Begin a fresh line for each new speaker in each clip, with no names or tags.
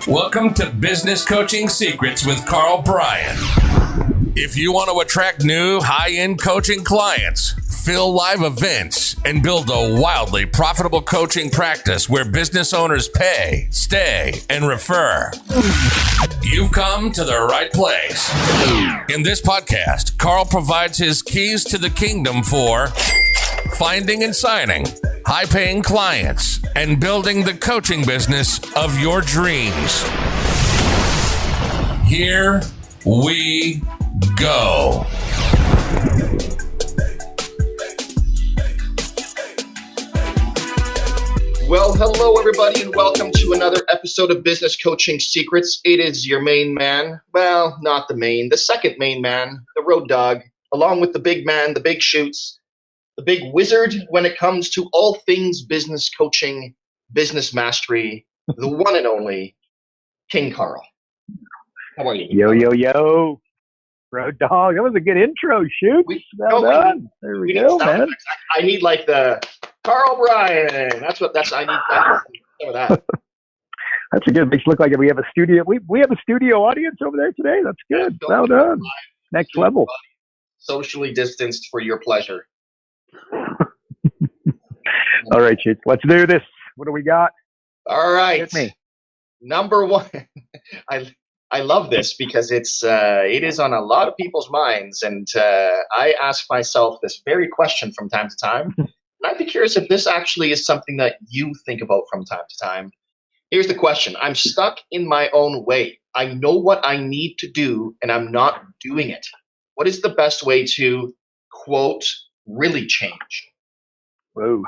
Welcome to Business Coaching Secrets with Karl Bryan. If you want to attract new high-end coaching clients, fill live events, and build a wildly profitable coaching practice where business owners pay, stay, and refer, you've come to the right place. In this podcast, Karl provides his keys to the kingdom for finding and signing high-paying clients and building the coaching business of your dreams. Here we go.
Well, hello, everybody, and welcome to another episode of Business Coaching Secrets. It is your main man. Well, not the main, the second main man, the road dog, along with the big man, the big shoots, the big wizard when it comes to all things business coaching, business mastery, the one and only King Karl. How are you?
Yo. Road dog. That was a good intro, shoot. Well done. There we go, man.
I need like the Karl Bryan. I need some of that.
That's a good. Makes it look like we have a studio. We have a studio audience over there today. That's good. Well done. Next level.
Socially distanced for your pleasure.
All right, shoot. Let's do this. What do we got?
All right.
Hit me.
Number one. I love this because it is on a lot of people's minds, and I ask myself this very question from time to time. And I'd be curious if this actually is something that you think about from time to time. Here's the question. I'm stuck in my own way. I know what I need to do, and I'm not doing it. What is the best way to, quote, really change?
Whoa.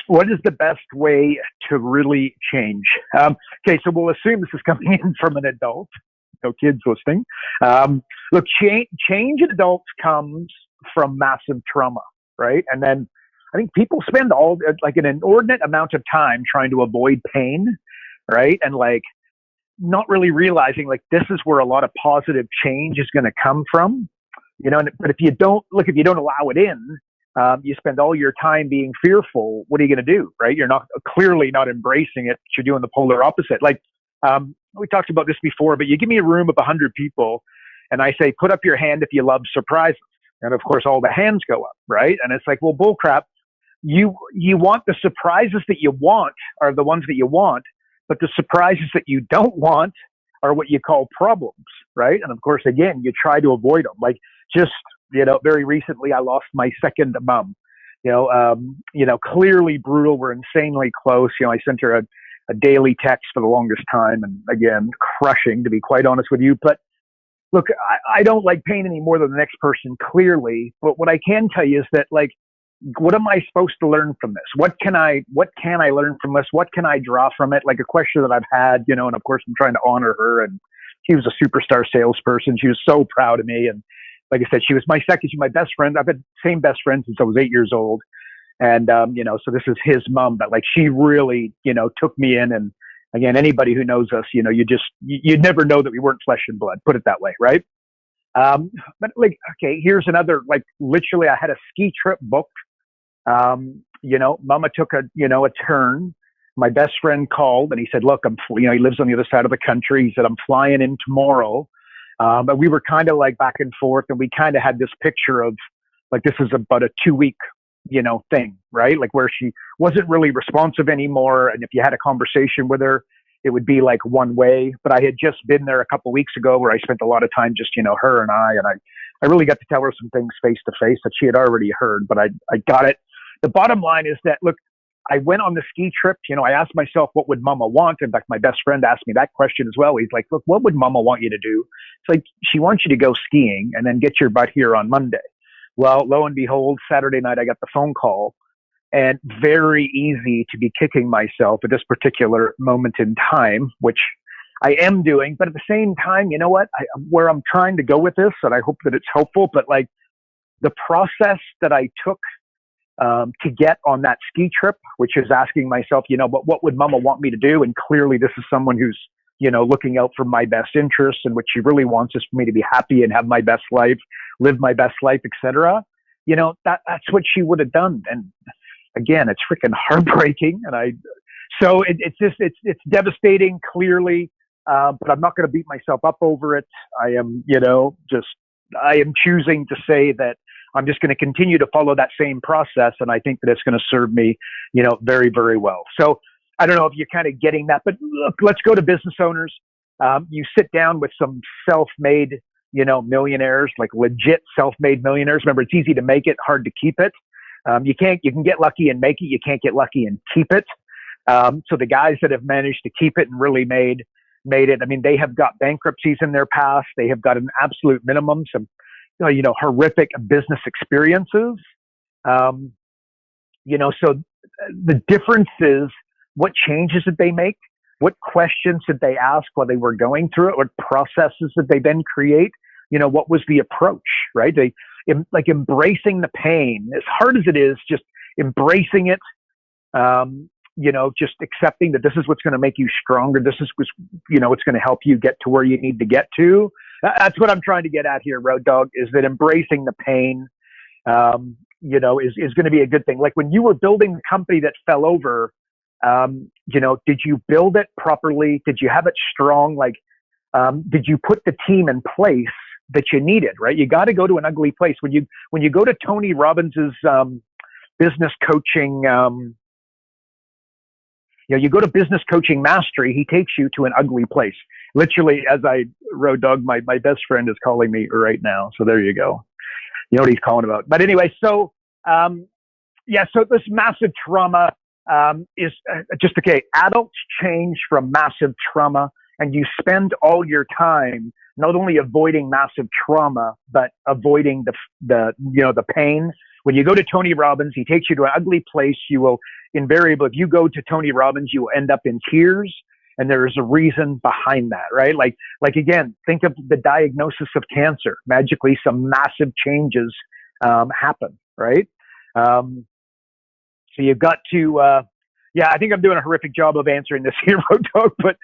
What is the best way to really change? Okay, so we'll assume this is coming in from an adult. No kids listening. Look, change in adults comes from massive trauma, right? And then I think people spend an inordinate amount of time trying to avoid pain, right? And not really realizing this is where a lot of positive change is going to come from, but if you don't allow it in, you spend all your time being fearful. What are you going to do, right? You're clearly not embracing it. You're doing the polar opposite. We talked about this before, but you give me a room of 100 people and I say, put up your hand if you love surprises. And of course, all the hands go up, right? And it's like, well, bull crap. You want the surprises that you want are the ones that you want, but the surprises that you don't want are what you call problems, right? And of course, again, you try to avoid them. Very recently, I lost my second mom. Clearly brutal. We're insanely close. I sent her a daily text for the longest time, and again, crushing, to be quite honest with you. But look, I don't like pain any more than the next person, clearly. But what I can tell you is that, what am I supposed to learn from this? What can I learn from this? What can I draw from it? Like a question that I've had, and of course, I'm trying to honor her. And she was a superstar salesperson. She was so proud of me, and like I said, she's my best friend. I've had the same best friend since I was 8 years old. And, so this is his mom, but she really, took me in. And again, anybody who knows us, you'd never know that we weren't flesh and blood, put it that way. Right. Okay, here's another, literally I had a ski trip booked. Mama took a turn. My best friend called and he said, look, he lives on the other side of the country. He said, I'm flying in tomorrow. But we were kind of back and forth, and we kind of had this picture of this is about a 2-week, thing, right? Where she wasn't really responsive anymore. And if you had a conversation with her, it would be one way. But I had just been there a couple of weeks ago where I spent a lot of time just, her and I really got to tell her some things face to face that she had already heard, but I got it. The bottom line is that, look, I went on the ski trip. I asked myself, what would mama want? In fact, my best friend asked me that question as well. He's like, look, what would mama want you to do? It's she wants you to go skiing and then get your butt here on Monday. Well, lo and behold, Saturday night, I got the phone call, and very easy to be kicking myself at this particular moment in time, which I am doing. But at the same time, you know what, where I'm trying to go with this, and I hope that it's helpful, but the process that I took to get on that ski trip, which is asking myself, but what would mama want me to do? And clearly this is someone who's, looking out for my best interests, and what she really wants is for me to be happy and have my best life, live my best life, etc. That's what she would have done. And again, it's freaking heartbreaking. And So it's devastating, clearly, but I'm not going to beat myself up over it. I am, I am choosing to say that I'm just going to continue to follow that same process, and I think that it's going to serve me, very, very well. So I don't know if you're kind of getting that, but look, let's go to business owners. You sit down with some self-made, millionaires, like legit self-made millionaires. Remember, it's easy to make it, hard to keep it. You can get lucky and make it. You can't get lucky and keep it. So the guys that have managed to keep it and really made it, I mean, they have got bankruptcies in their past. They have got an absolute minimum, some, horrific business experiences. So the difference is what changes did they make? What questions did they ask while they were going through it? What processes did they then create? What was the approach, right? They like embracing the pain, as hard as it is, just embracing it. Just accepting that this is what's going to make you stronger. This is what's going to help you get to where you need to get to. That's what I'm trying to get at here, Road Dog, is that embracing the pain, is going to be a good thing. Like when you were building the company that fell over, did you build it properly? Did you have it strong? Like, did you put the team in place that you needed, right? You got to go to an ugly place. When you go to Tony Robbins's, business coaching, you go to business coaching mastery, he takes you to an ugly place. Literally, as I Road Dog, my best friend is calling me right now. So there you go. You know what he's calling about. But anyway, so this massive trauma is just okay. Adults change from massive trauma, and you spend all your time not only avoiding massive trauma, but avoiding the pain. When you go to Tony Robbins, he takes you to an ugly place. You will invariably, if you go to Tony Robbins, you will end up in tears, and there is a reason behind that, right? Like again, think of the diagnosis of cancer. Magically, some massive changes happen, right? So you've got to, I think I'm doing a horrific job of answering this here, Road Dog, but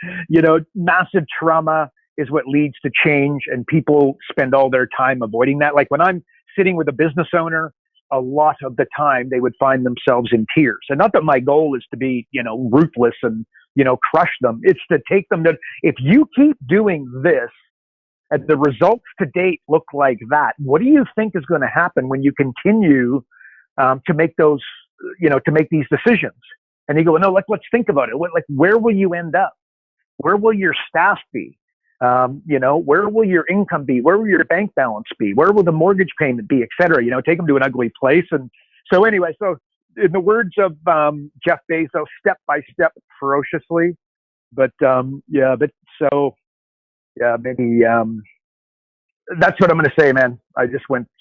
massive trauma is what leads to change, and people spend all their time avoiding that. Like when I'm sitting with a business owner, a lot of the time they would find themselves in tears. And not that my goal is to be, ruthless and, crush them. It's to take them to, if you keep doing this and the results to date look like that, what do you think is going to happen when you continue to make those, to make these decisions? And they go, no, let's think about it. Where will you end up? Where will your staff be? Where will your income be? Where will your bank balance be? Where will the mortgage payment be, et cetera? Take them to an ugly place. And so anyway, so in the words of Jeff Bezos, step by step, ferociously. But maybe that's what I'm going to say, man.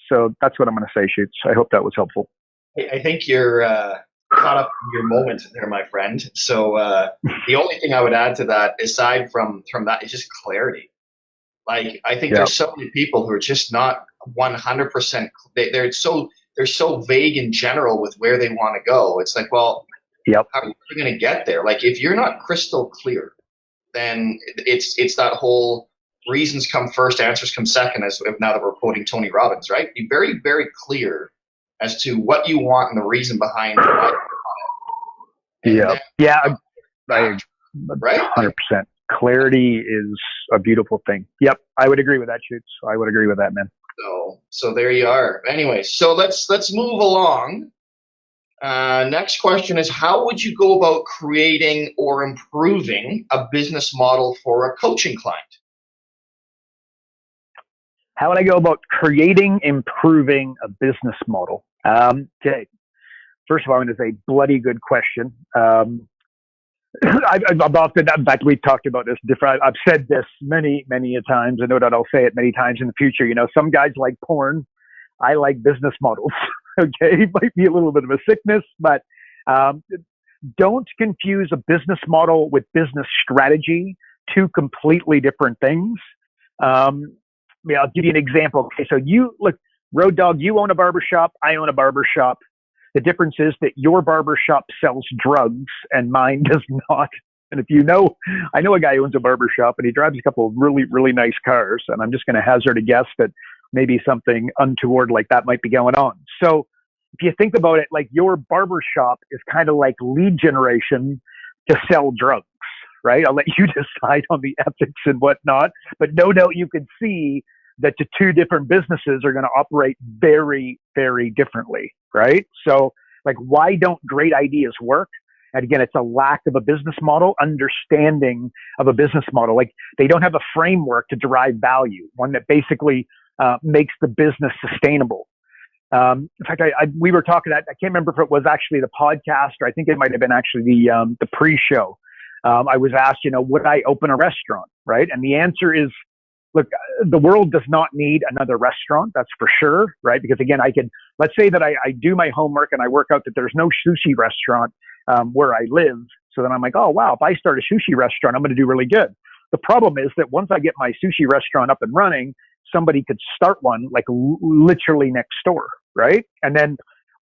So that's what I'm going to say, Shoots. I hope that was helpful.
I think you're caught up in your moment there, my friend. So the only thing I would add to that, aside from that, is just clarity. Like I think there's so many people who are just not 100%. They're so vague in general with where they want to go. It's like, well, how are you going to get there? Like if you're not crystal clear, then it's that whole reasons come first, answers come second. As now that we're quoting Tony Robbins, right? Be very, very clear as to what you want and the reason behind why you want it. Right?
100%. Clarity is a beautiful thing. Yep, I would agree with that, Shoots. I would agree with that, man.
So there you are. Anyway, so let's move along. Next question is, how would you go about creating or improving a business model for a coaching client?
How would I go about creating, improving a business model? Okay. First of all, I'm going to say bloody good question. I've often, in fact, we've talked about this different. I've said this many, many a times. I know that I'll say it many times in the future. Some guys like porn. I like business models. Okay. It might be a little bit of a sickness, but don't confuse a business model with business strategy. Two completely different things. I'll give you an example. Okay. So look, Road Dog, you own a barbershop. I own a barbershop. The difference is that your barbershop sells drugs and mine does not. And if I know a guy who owns a barbershop and he drives a couple of really, really nice cars. And I'm just going to hazard a guess that maybe something untoward like that might be going on. So if you think about it, like your barbershop is kind of like lead generation to sell drugs, right? I'll let you decide on the ethics and whatnot, but no doubt you could see that the two different businesses are going to operate very, very differently, right? So like, why don't great ideas work? And again, it's a lack of a business model, understanding of a business model. Like, they don't have a framework to derive value, one that basically makes the business sustainable. In fact, we were talking, I can't remember if it was actually the podcast, or I think it might have been actually the pre-show. I was asked, would I open a restaurant, right? And the answer is, look, the world does not need another restaurant, that's for sure, right? Because again, let's say that I do my homework and I work out that there's no sushi restaurant where I live. So then I'm like, oh, wow, if I start a sushi restaurant, I'm going to do really good. The problem is that once I get my sushi restaurant up and running, somebody could start one like literally next door, right? And then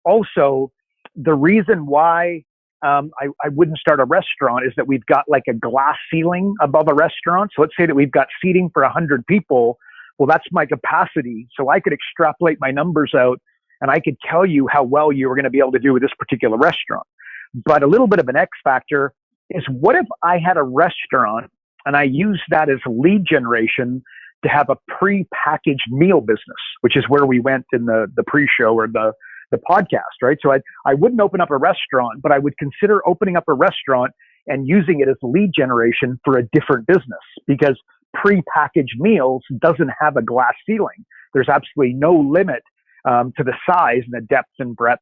also the reason why I wouldn't start a restaurant is that we've got like a glass ceiling above a restaurant. So let's say that we've got seating for 100 people. Well, that's my capacity. So I could extrapolate my numbers out and I could tell you how well you were going to be able to do with this particular restaurant. But a little bit of an X factor is, what if I had a restaurant and I used that as lead generation to have a pre-packaged meal business, which is where we went in the pre-show or the podcast, right? So I wouldn't open up a restaurant, but I would consider opening up a restaurant and using it as lead generation for a different business, because pre-packaged meals doesn't have a glass ceiling. There's absolutely no limit to the size and the depth and breadth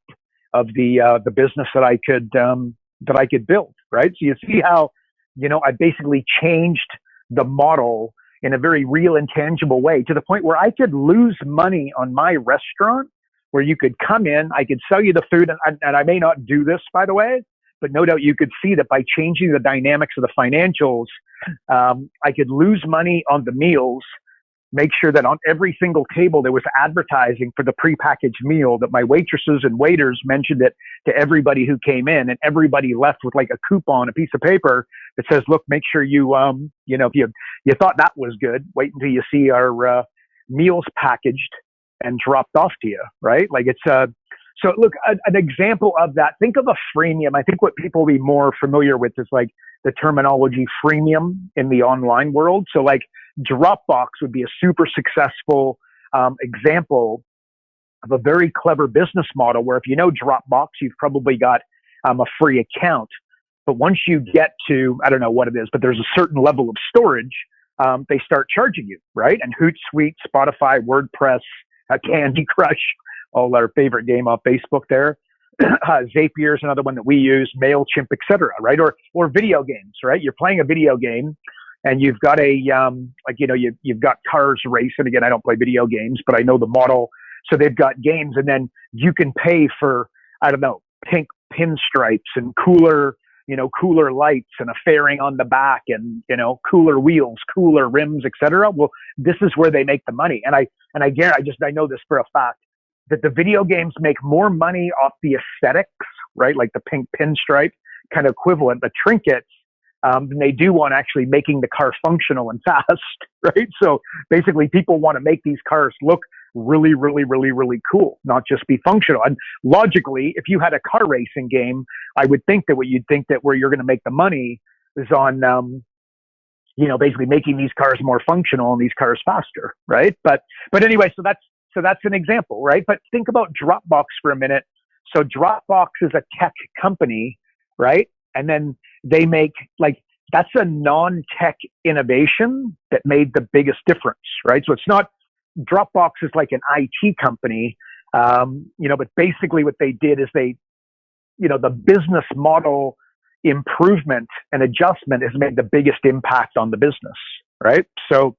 of the business that I could build, right? So you see how, I basically changed the model in a very real and tangible way, to the point where I could lose money on my restaurant, where you could come in, I could sell you the food, and I may not do this, by the way, but no doubt you could see that by changing the dynamics of the financials, I could lose money on the meals, make sure that on every single table there was advertising for the prepackaged meal, that my waitresses and waiters mentioned it to everybody who came in, and everybody left with like a coupon, a piece of paper that says, look, make sure you, if you thought that was good, wait until you see our meals packaged and dropped off to you, right? Like it's so look, an example of that, think of a freemium. I think what people will be more familiar with is like the terminology freemium in the online world. So like Dropbox would be a super successful example of a very clever business model, where if you know Dropbox, you've probably got a free account. But once you get to, I don't know what it is, but there's a certain level of storage, they start charging you, right? And Hootsuite, Spotify, WordPress, Candy Crush, all our favorite game off Facebook there. Zapier is another one that we use, MailChimp, etc., right? Or video games, right? You're playing a video game and you've got you've got cars racing. Again, I don't play video games, but I know the model. So they've got games, and then you can pay for, I don't know, pink pinstripes and cooler lights and a fairing on the back, and, cooler wheels, cooler rims, etc. Well, this is where they make the money. And I know this for a fact, that the video games make more money off the aesthetics, right? Like the pink pinstripe kind of equivalent, the trinkets, than they do on actually making the car functional and fast, right? So basically people want to make these cars look really, really, really, really cool, not just be functional. And logically, if you had a car racing game, I would think that where you're going to make the money is on, basically making these cars more functional and these cars faster, right? But anyway, so that's an example, right? But think about Dropbox for a minute. So Dropbox is a tech company, right? And then they make, like, that's a non-tech innovation that made the biggest difference, right? So it's not, Dropbox is like an IT company, but basically what they did is they, the business model improvement and adjustment has made the biggest impact on the business, right? So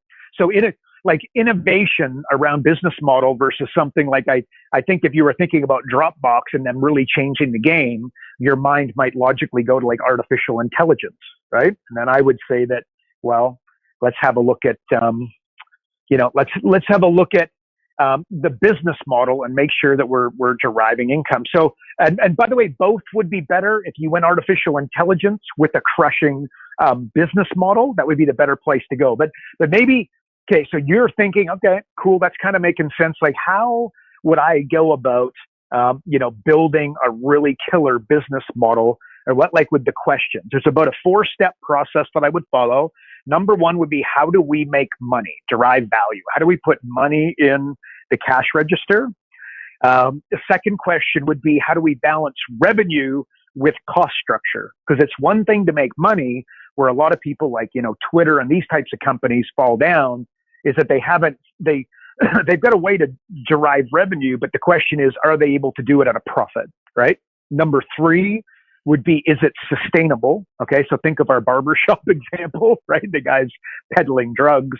like innovation around business model versus something like, I think if you were thinking about Dropbox and then really changing the game, your mind might logically go to like artificial intelligence, right? And then I would say that, well, let's have a look at, let's have a look at the business model and make sure that we're deriving income. So, and by the way, both would be better. If you went artificial intelligence with a crushing business model, that would be the better place to go. But maybe, okay, so you're thinking, okay, cool, that's kind of making sense. Like, how would I go about, building a really killer business model or what like with the questions. There's about a 4-step process that I would follow. Number one would be, how do we make money, derive value? How do we put money in the cash register? The second question would be, how do we balance revenue with cost structure? Because it's one thing to make money, where a lot of people like, Twitter and these types of companies fall down, is that they've got a way to derive revenue, but the question is, are they able to do it at a profit, right? Number 3 would be, is it sustainable? Okay, so think of our barbershop example, right? The guy's peddling drugs.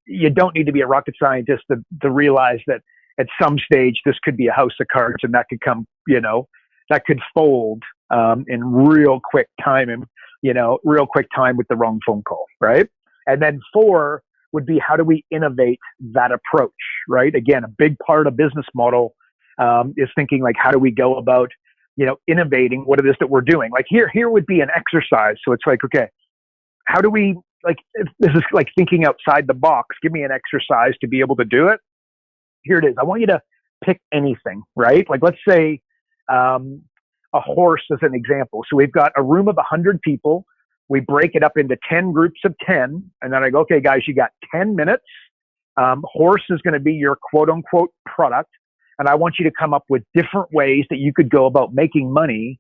You don't need to be a rocket scientist to realize that at some stage this could be a house of cards, and that could come, that could fold in real quick time, and real quick time with the wrong phone call, right? And then 4 would be, how do we innovate that approach, right? Again, a big part of business model is thinking like, how do we go about, innovating what it is that we're doing? Like here would be an exercise. So it's like, okay, how do we, like, this is like thinking outside the box. Give me an exercise to be able to do it. Here it is. I want you to pick anything, right? Like, let's say a horse as an example. So we've got a room of 100 people. We break it up into 10 groups of 10. And then I go, okay, guys, you got 10 minutes. Horse is going to be your quote unquote product. And I want you to come up with different ways that you could go about making money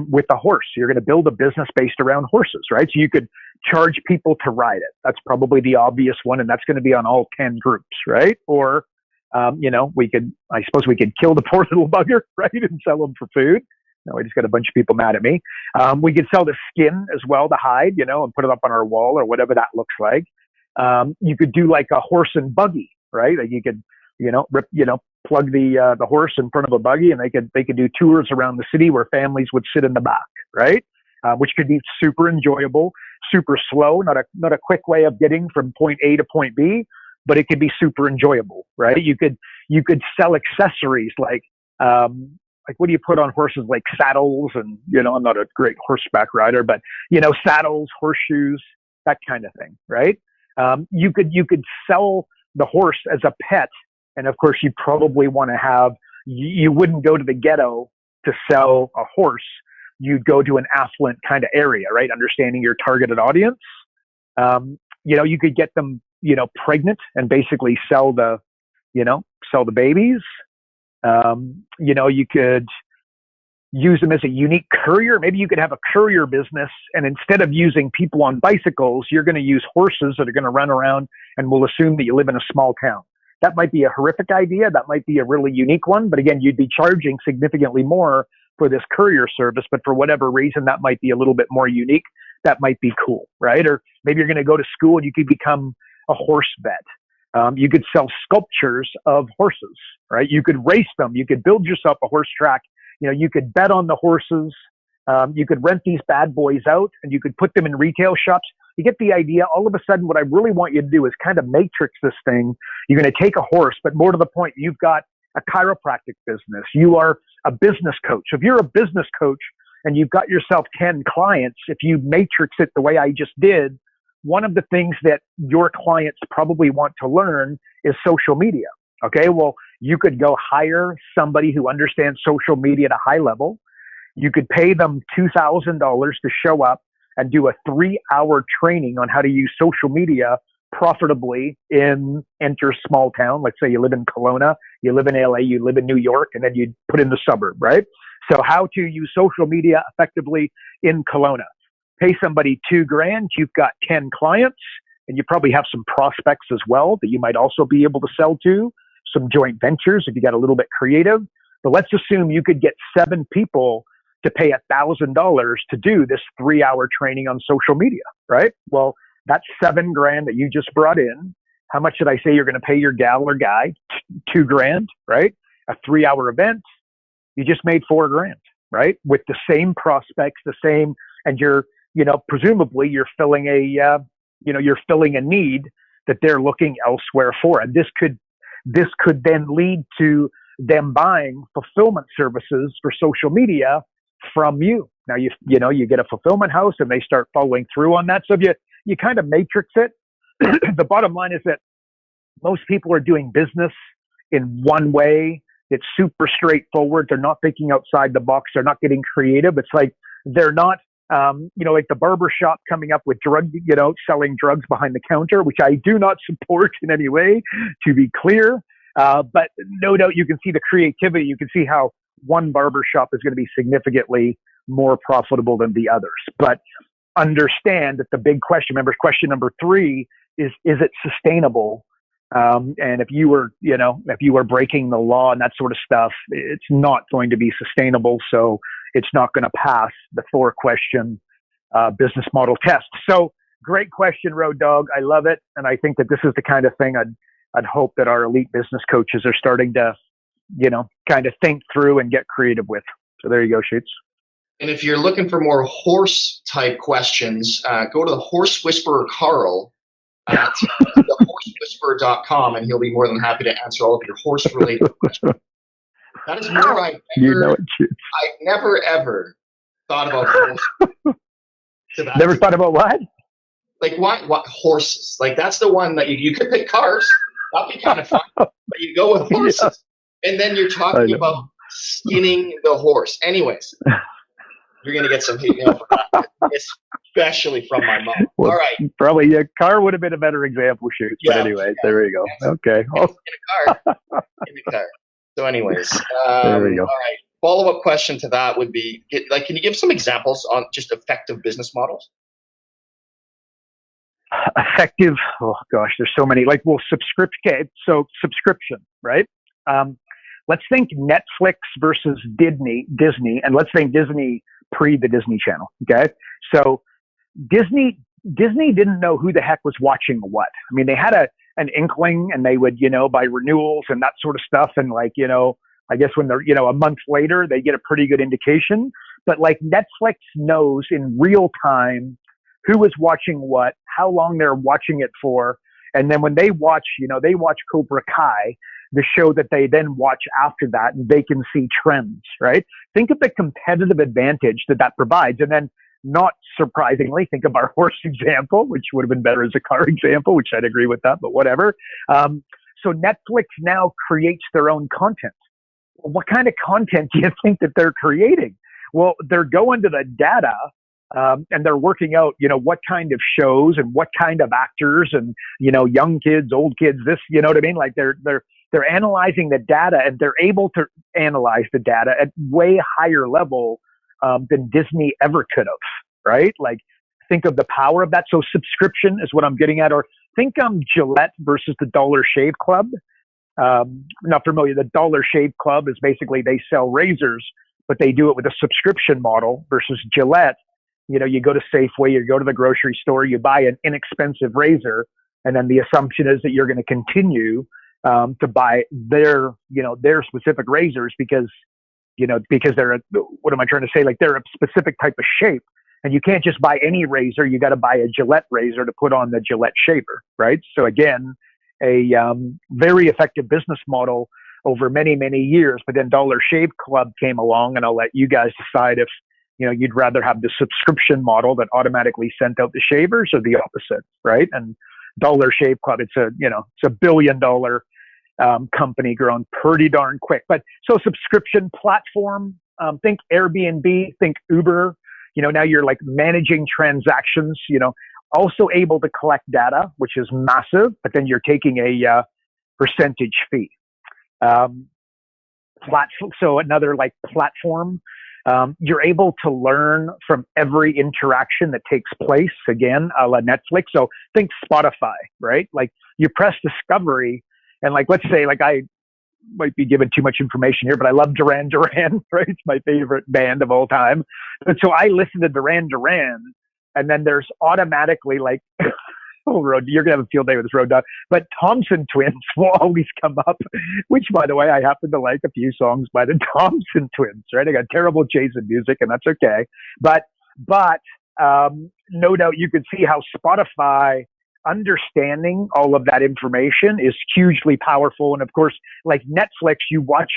with the horse. You're going to build a business based around horses, right? So you could charge people to ride it. That's probably the obvious one. And that's going to be on all 10 groups, right? Or, I suppose we could kill the poor little bugger, right? And sell them for food. No, I just got a bunch of people mad at me. We could sell the skin as well, the hide, and put it up on our wall or whatever that looks like. You could do like a horse and buggy, right? Like you could, plug the horse in front of a buggy, and they could do tours around the city where families would sit in the back, right? Which could be super enjoyable, super slow, not a quick way of getting from point A to point B, but it could be super enjoyable, right? You could sell accessories like what do you put on horses, like saddles, and I'm not a great horseback rider, but saddles, horseshoes, that kind of thing, right? You could sell the horse as a pet. And of course, you probably want to have, you wouldn't go to the ghetto to sell a horse. You'd go to an affluent kind of area, right? Understanding your targeted audience. You could get them, pregnant and basically sell the babies. You could use them as a unique courier. Maybe you could have a courier business, and instead of using people on bicycles, you're going to use horses that are going to run around, and we'll assume that you live in a small town. That might be a horrific idea. That might be a really unique one. But again, you'd be charging significantly more for this courier service. But for whatever reason, that might be a little bit more unique. That might be cool, right? Or maybe you're going to go to school and you could become a horse vet. You could sell sculptures of horses, right? You could race them. You could build yourself a horse track. You could bet on the horses. You could rent these bad boys out, and you could put them in retail shops. You get the idea. All of a sudden, what I really want you to do is kind of matrix this thing. You're going to take a horse, but more to the point, you've got a chiropractic business. You are a business coach. If you're a business coach and you've got yourself 10 clients, if you matrix it the way I just did, one of the things that your clients probably want to learn is social media. Okay, well, you could go hire somebody who understands social media at a high level. You could pay them $2,000 to show up and do a 3-hour training on how to use social media profitably in enter small town. Let's say you live in Kelowna, you live in LA, you live in New York, and then you put in the suburb, right? So how to use social media effectively in Kelowna. Pay somebody $2,000. You've got 10 clients, and you probably have some prospects as well that you might also be able to sell to, some joint ventures if you got a little bit creative. But let's assume you could get 7 people to pay $1,000 to do this 3-hour training on social media, right? Well, that's $7,000 that you just brought in. How much did I say you're going to pay your gal or guy? $2,000, right? A 3-hour event, you just made $4,000, right? With the same prospects, the same, and you're, presumably you're filling a need that they're looking elsewhere for. And this could then lead to them buying fulfillment services for social media from you. Now you get a fulfillment house and they start following through on that. So if you kind of matrix it, the bottom line is that most people are doing business in one way. It's super straightforward. They're not thinking outside the box. They're not getting creative. It's like They're not, like the barber shop coming up with selling drugs behind the counter, which I do not support in any way, to be clear. But no doubt you can see the creativity. You can see how one barber shop is going to be significantly more profitable than the others. But understand that the big question, remember, question number 3 is it sustainable? And if you were breaking the law and that sort of stuff, it's not going to be sustainable. So it's not going to pass the 4-question business model test. So great question, Road Dog. I love it. And I think that this is the kind of thing I'd hope that our elite business coaches are starting to, kind of think through and get creative with. So there you go, Shoots.
And if you're looking for more horse type questions, go to the Horse Whisperer Karl at thehorsewhisperer.com, and he'll be more than happy to answer all of your horse related questions. That is more I've never ever thought about horse.
Never thought about what?
Like what horses? Like that's the one that you could pick cars. That'd be kind of fun. But you go with horses. Yeah. And then you're talking about skinning the horse. Anyways, you're going to get some hate mail for that, especially from my mom.
Well,
all right.
Probably a car would have been a better example, Shoot. But anyways, there you go. Okay.
In a car. So anyways, there we go. All right. Follow-up question to that would be, can you give some examples on just effective business models?
Effective, oh gosh, there's so many. Subscription, right? Let's think Netflix versus Disney, and let's think Disney pre the Disney Channel, okay? So Disney didn't know who the heck was watching what. I mean, they had an inkling, and they would, buy renewals and that sort of stuff, and I guess when they're, a month later, they get a pretty good indication. But Netflix knows in real time who is watching what, how long they're watching it for. And then when they watch, they watch Cobra Kai, the show that they then watch after that, and they can see trends, right? Think of the competitive advantage that provides. And then not surprisingly, think of our horse example, which would have been better as a car example, which I'd agree with that, but whatever. So Netflix now creates their own content. What kind of content do you think that they're creating? Well, they're going to the data, and they're working out, what kind of shows and what kind of actors and, young kids, old kids, this, you know what I mean? They're analyzing the data, and they're able to analyze the data at way higher level than Disney ever could have, right? Think of the power of that. So subscription is what I'm getting at. Or think Gillette versus the Dollar Shave Club. Not familiar. The Dollar Shave Club is basically they sell razors, but they do it with a subscription model versus Gillette. You go to Safeway, you go to the grocery store, you buy an inexpensive razor, and then the assumption is that you're going to continue to buy their specific razors because they're what am I trying to say? They're a specific type of shape, and you can't just buy any razor. You got to buy a Gillette razor to put on the Gillette shaver, right? So again, a very effective business model over many, many years. But then Dollar Shave Club came along, and I'll let you guys decide if you'd rather have the subscription model that automatically sent out the shavers or the opposite, right? And Dollar Shave Club, it's a $1 billion company growing pretty darn quick. But so subscription platform, think Airbnb, think Uber. Now you're managing transactions. Also able to collect data, which is massive. But then you're taking a percentage fee. So another platform. You're able to learn from every interaction that takes place, again, a la Netflix. So think Spotify, right? You press discovery, and let's say, I might be giving too much information here, but I love Duran Duran, right? It's my favorite band of all time. And so I listen to Duran Duran, and then there's automatically oh, Road, you're going to have a field day with this, Road Dog. But Thompson Twins will always come up, which, by the way, I happen to like a few songs by the Thompson Twins, right? I got terrible Jason music, and that's okay. But no doubt you could see how Spotify understanding all of that information is hugely powerful. And of course, Netflix, you watch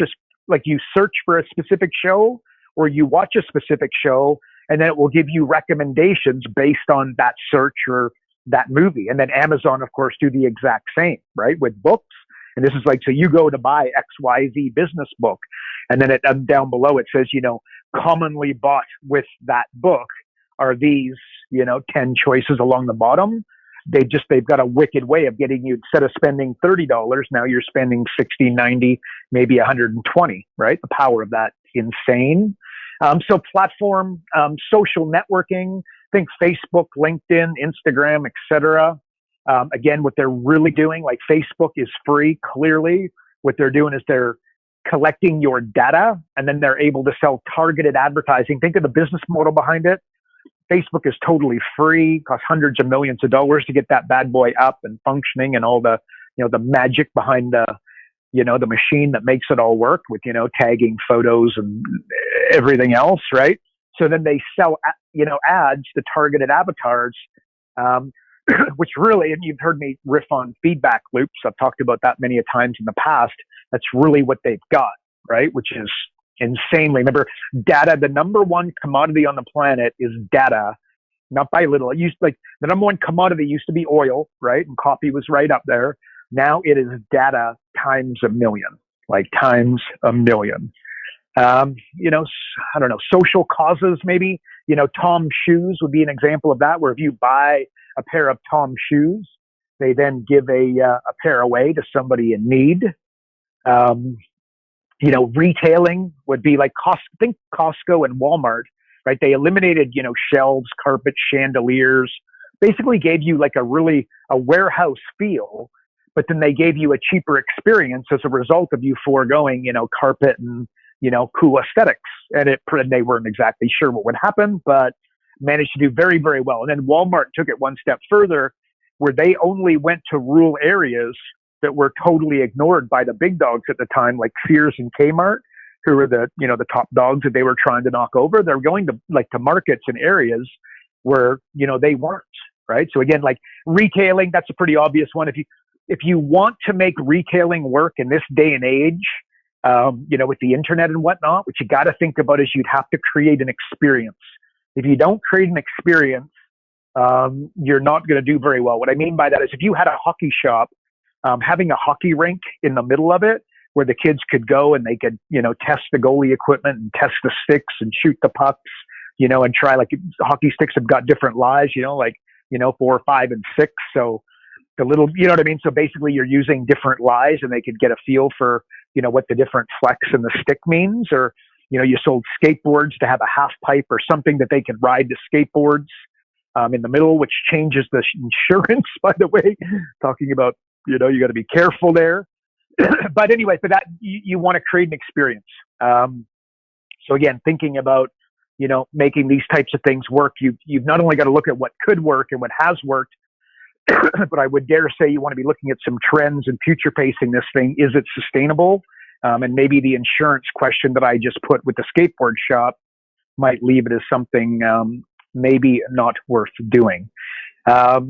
you search for a specific show, or you watch a specific show, and then it will give you recommendations based on that search or that movie. And then Amazon, of course, do the exact same, right? With books. And this is so you go to buy XYZ business book, and then down below it says, commonly bought with that book are these, 10 choices along the bottom. They've got a wicked way of getting you, instead of spending $30, now you're spending 60, 90, maybe 120, right? The power of that, insane. So platform, social networking, think Facebook, LinkedIn, Instagram, etc. Again, what they're really doing, like Facebook is free, clearly. What they're doing is they're collecting your data, and then they're able to sell targeted advertising. Think of the business model behind it. Facebook is totally free, costs hundreds of millions of dollars to get that bad boy up and functioning, and all the, the magic behind the machine that makes it all work with, tagging photos and everything else, right? So then they sell, ads to targeted avatars, which really, and you've heard me riff on feedback loops. I've talked about that many a times in the past. That's really what they've got, right? Which is insanely. Remember, data, the number one commodity on the planet is data, not by little. It used, like, the number one commodity used to be oil, right? And coffee was right up there. Now it is data times a million, like times a million. I don't know, social causes, maybe, Tom shoes would be an example of that, where if you buy a pair of Tom shoes, they then give a pair away to somebody in need. Retailing would be like think Costco and Walmart, right? They eliminated, shelves, carpet, chandeliers, basically gave you like a warehouse feel, but then they gave you a cheaper experience as a result of you foregoing, carpet and, cool aesthetics. And they weren't exactly sure what would happen, but managed to do very, very well. And then Walmart took it one step further, where they only went to rural areas that were totally ignored by the big dogs at the time, like Sears and Kmart, who were the top dogs that they were trying to knock over. They're going to to markets and areas where, they weren't, right? So again, like retailing, that's a pretty obvious one. If you want to make retailing work in this day and age, with the internet and whatnot, what you got to think about is you'd have to create an experience. If you don't create an experience, you're not going to do very well. What I mean by that is, if you had a hockey shop, having a hockey rink in the middle of it, where the kids could go and they could, test the goalie equipment and test the sticks and shoot the pucks, and try, like, hockey sticks have got different lies, 4, 5, and 6. So the little, what I mean? So basically you're using different lies, and they could get a feel for, what the different flex in the stick means. Or, you sold skateboards to have a half pipe or something that they could ride the skateboards in the middle, which changes the insurance, by the way, talking about, you got to be careful there. But anyway, for that, you want to create an experience. So again, thinking about, making these types of things work, you've not only got to look at what could work and what has worked, but I would dare say you want to be looking at some trends and future pacing this thing. Is it sustainable? And maybe the insurance question that I just put with the skateboard shop might leave it as something maybe not worth doing. But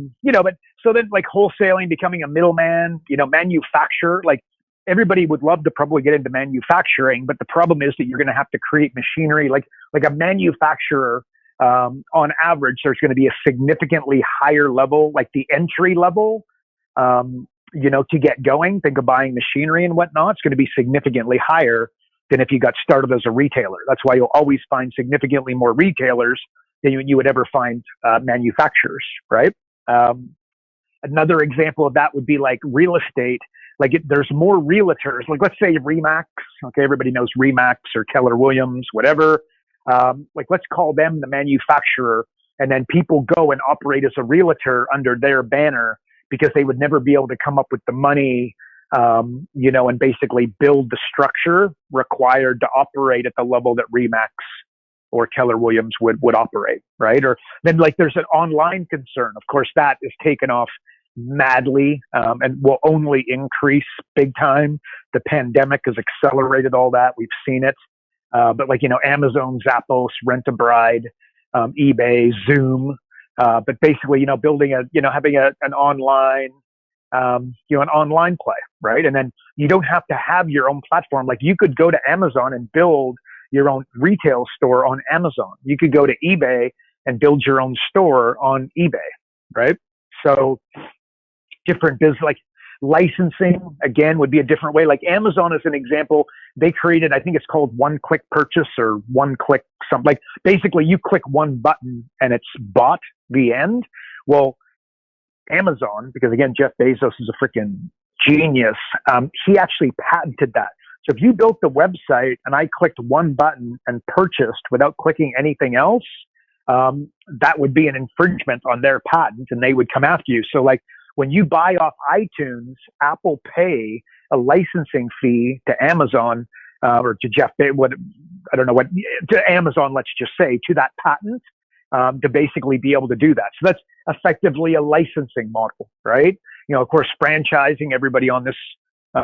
so then, like, wholesaling, becoming a middleman, manufacturer, like, everybody would love to probably get into manufacturing, but the problem is that you're going to have to create machinery. Like a manufacturer, on average, there's going to be a significantly higher level, like the entry level, to get going. Think of buying machinery and whatnot. It's going to be significantly higher than if you got started as a retailer. That's why you'll always find significantly more retailers than you would ever find manufacturers, right? Another example of that would be like real estate. There's more realtors. Like, let's say Remax. Okay, everybody knows Remax or Keller Williams, whatever. Let's call them the manufacturer, and then people go and operate as a realtor under their banner because they would never be able to come up with the money, and basically build the structure required to operate at the level that Remax or Keller Williams would operate, right? Or then, like, there's an online concern. Of course, that is taken off madly, and will only increase big time. The pandemic has accelerated all that. We've seen it. But Amazon, Zappos, Rent a Bride, eBay, Zoom, but basically, building having an online, an online play, right? And then you don't have to have your own platform. Like, you could go to Amazon and build your own retail store on Amazon. You could go to eBay and build your own store on eBay, right? So different business, like licensing, again, would be a different way. Like Amazon, as an example, they created, I think it's called one click purchase or one click something. Like basically you click one button and it's bought, the end. Well, Amazon, because again, Jeff Bezos is a freaking genius. He actually patented that. So if you built the website and I clicked one button and purchased without clicking anything else, that would be an infringement on their patent and they would come after you. So like when you buy off iTunes, Apple pay a licensing fee to Amazon, or to Jeff, I don't know what, to Amazon, let's just say, to that patent, to basically be able to do that. So that's effectively a licensing model, right? You know, of course, franchising, everybody on this,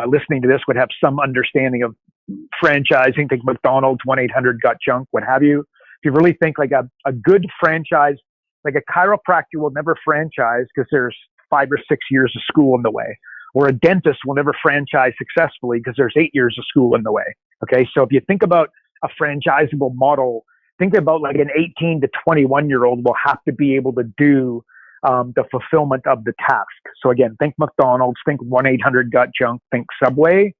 listening to this would have some understanding of franchising. Think McDonald's, 1-800-GOT-JUNK, what have you. If you really think like a good franchise, like a chiropractor will never franchise because there's 5 or 6 years of school in the way, or a dentist will never franchise successfully because there's 8 years of school in the way. Okay. So if you think about a franchisable model, think about like an 18 to 21-year-old will have to be able to do the fulfillment of the task. So again, think McDonald's, think 1-800-GOT-JUNK, think Subway.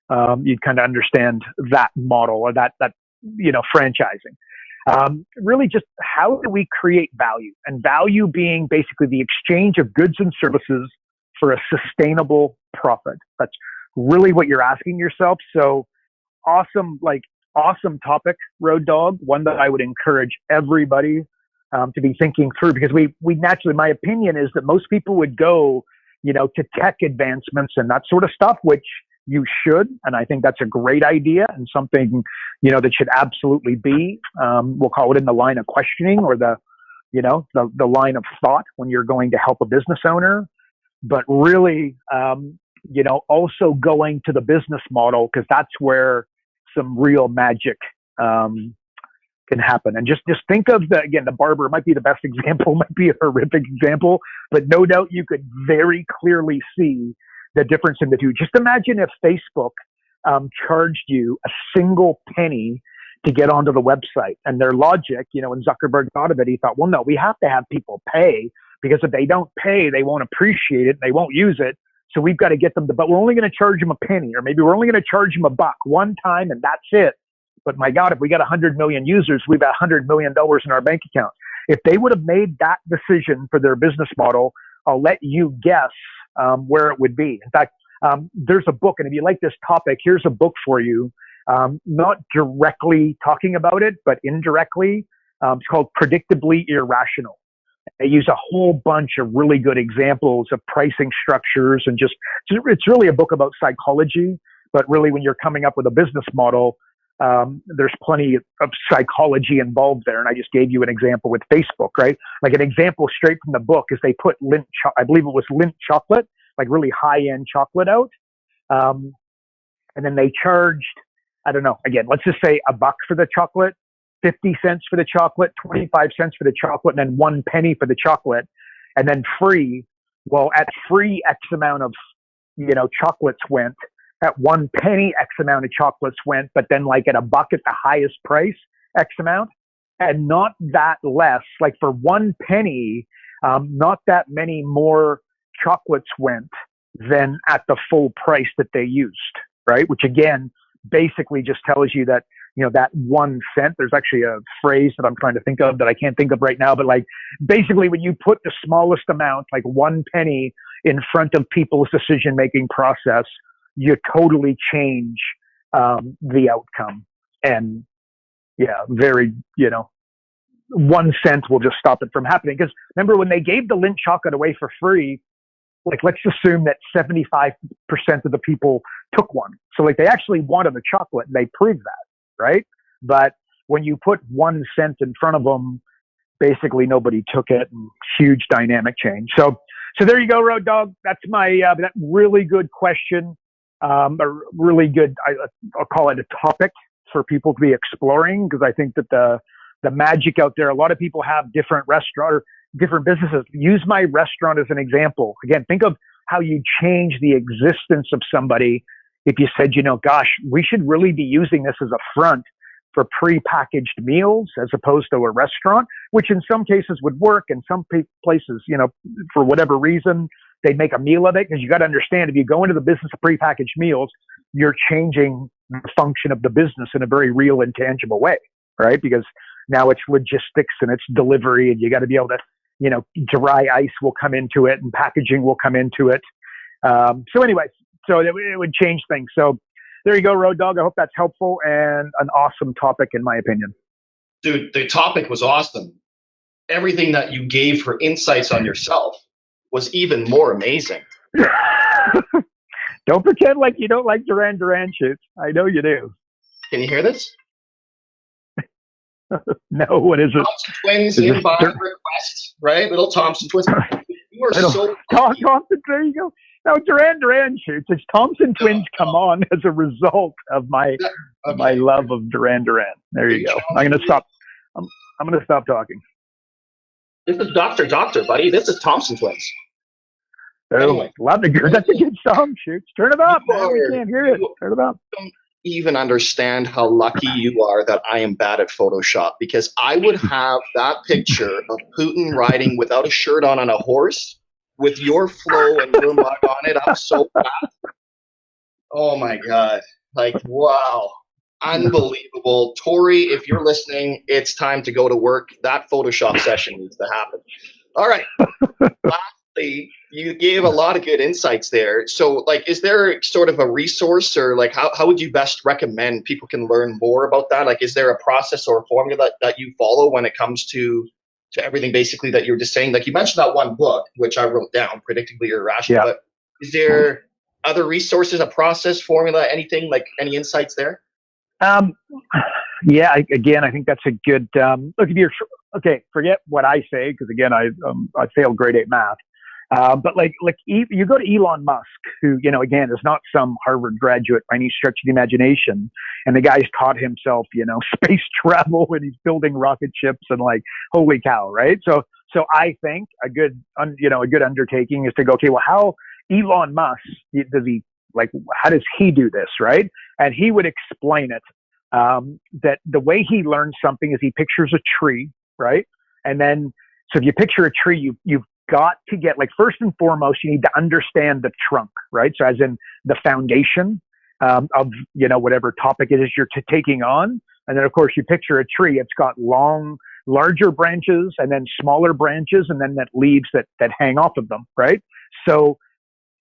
You'd kind of understand that model or that, you know, franchising. Really just how do we create value, and value being basically the exchange of goods and services for a sustainable profit. That's really what you're asking yourself. So awesome topic, Road Dog, one that I would encourage everybody to be thinking through, because we naturally, my opinion is that most people would go, you know, to tech advancements and that sort of stuff, which you should. And I think that's a great idea and something, you know, that should absolutely be, we'll call it in the line of questioning or the line of thought when you're going to help a business owner. But really, you know, also going to the business model, because that's where some real magic can happen. And just think of the barber might be the best example, might be a horrific example, but no doubt you could very clearly see the difference in the two. Just imagine if Facebook charged you a single penny to get onto the website, and their logic, you know, when Zuckerberg thought of it, he thought, well, no, we have to have people pay, because if they don't pay, they won't appreciate it, they won't use it. So we've got to get them but we're only going to charge them a penny, or maybe we're only going to charge them $1 one time, and that's it. But my God, if we got 100 million users, we've got $100 million in our bank account. If they would have made that decision for their business model, I'll let you guess where it would be. In fact, there's a book, and if you like this topic, here's a book for you. Not directly talking about it, but indirectly. It's called Predictably Irrational. They use a whole bunch of really good examples of pricing structures, and it's really a book about psychology. But really, when you're coming up with a business model, there's plenty of psychology involved there. And I just gave you an example with Facebook, right? Like an example straight from the book is they put I believe it was Lindt chocolate, like really high-end chocolate out. And then they charged, I don't know, again, let's just say $1 for the chocolate, 50 cents for the chocolate, 25 cents for the chocolate, and then 1 penny for the chocolate, and then free. Well, at free, X amount of, you know, chocolates went. At 1 penny, X amount of chocolates went, but then like at $1 at the highest price, X amount, and not that less. Like for 1 penny, not that many more chocolates went than at the full price that they used, right? Which again, basically just tells you that, you know, that 1 cent, there's actually a phrase that I'm trying to think of that I can't think of right now, but like basically when you put the smallest amount, like 1 penny in front of people's decision-making process, you totally change the outcome. And yeah, very, you know, 1 cent will just stop it from happening. Because remember when they gave the Lindt chocolate away for free, like let's assume that 75% of the people took one. So like they actually wanted the chocolate, and they proved that, right? But when you put 1 cent in front of them, basically nobody took it, and huge dynamic change. So there you go, Road Dog. That's my that really good question. A really good, I'll call it a topic for people to be exploring, because I think that the magic out there, a lot of people have different restaurants or different businesses. Use my restaurant as an example. Again, think of how you change the existence of somebody if you said, you know, gosh, we should really be using this as a front for pre-packaged meals as opposed to a restaurant, which in some cases would work. In some places, you know, for whatever reason, they'd make a meal of it, because you got to understand, if you go into the business of prepackaged meals, you're changing the function of the business in a very real and tangible way, right? Because now it's logistics and it's delivery, and you got to be able to, dry ice will come into it and packaging will come into it. So anyways, so it would change things. So there you go, Road Dog. I hope that's helpful and an awesome topic in my opinion.
Dude, the topic was awesome. Everything that you gave for insights on yourself was even more amazing.
Don't pretend like you don't like Duran Duran shoots. I know you do.
Can you hear this?
No, what is it?
Thompson Twins inbound request, right? Little Thompson Twins. You are so
Thompson, there you go. No, Duran Duran shoots. It's Thompson Twins come on as a result of my love of Duran Duran. There you go. I'm gonna stop. I'm gonna stop talking.
This is Doctor, buddy. This is Thompson Twins.
Oh, anyway, love the good. That's a good song, Shoots. Turn it up. We can't hear it. Turn it up.
Don't even understand how lucky you are that I am bad at Photoshop, because I would have that picture of Putin riding without a shirt on a horse with your flow and your mug on it. I'm so fast. Oh my God. Like, wow. Unbelievable. Tori, if you're listening, it's time to go to work. That Photoshop session needs to happen. All right. Lastly, you gave a lot of good insights there. So, like, is there sort of a resource, or like how would you best recommend people can learn more about that? Like, is there a process or a formula that you follow when it comes to everything basically that you were just saying? Like, you mentioned that one book, which I wrote down, Predictably Irrational,
yeah.
But is there other resources, a process, formula, anything, like any insights there?
Yeah, again, I think that's a good, look, if you're, okay, forget what I say, because again, I failed grade 8 math. But like you go to Elon Musk, who, again, is not some Harvard graduate by any stretch of the imagination. And the guy's taught himself, space travel, and he's building rocket ships, and like, holy cow, right? So I think a good undertaking is to go, okay, well, how Elon Musk, how does he do this, right? And he would explain it, that the way he learns something is he pictures a tree, right? And then, so if you picture a tree, you've got to get, like, first and foremost, you need to understand the trunk, right? So as in the foundation of, whatever topic it is you're taking on. And then, of course, you picture a tree, it's got larger branches, and then smaller branches, and then that leaves that hang off of them, right? So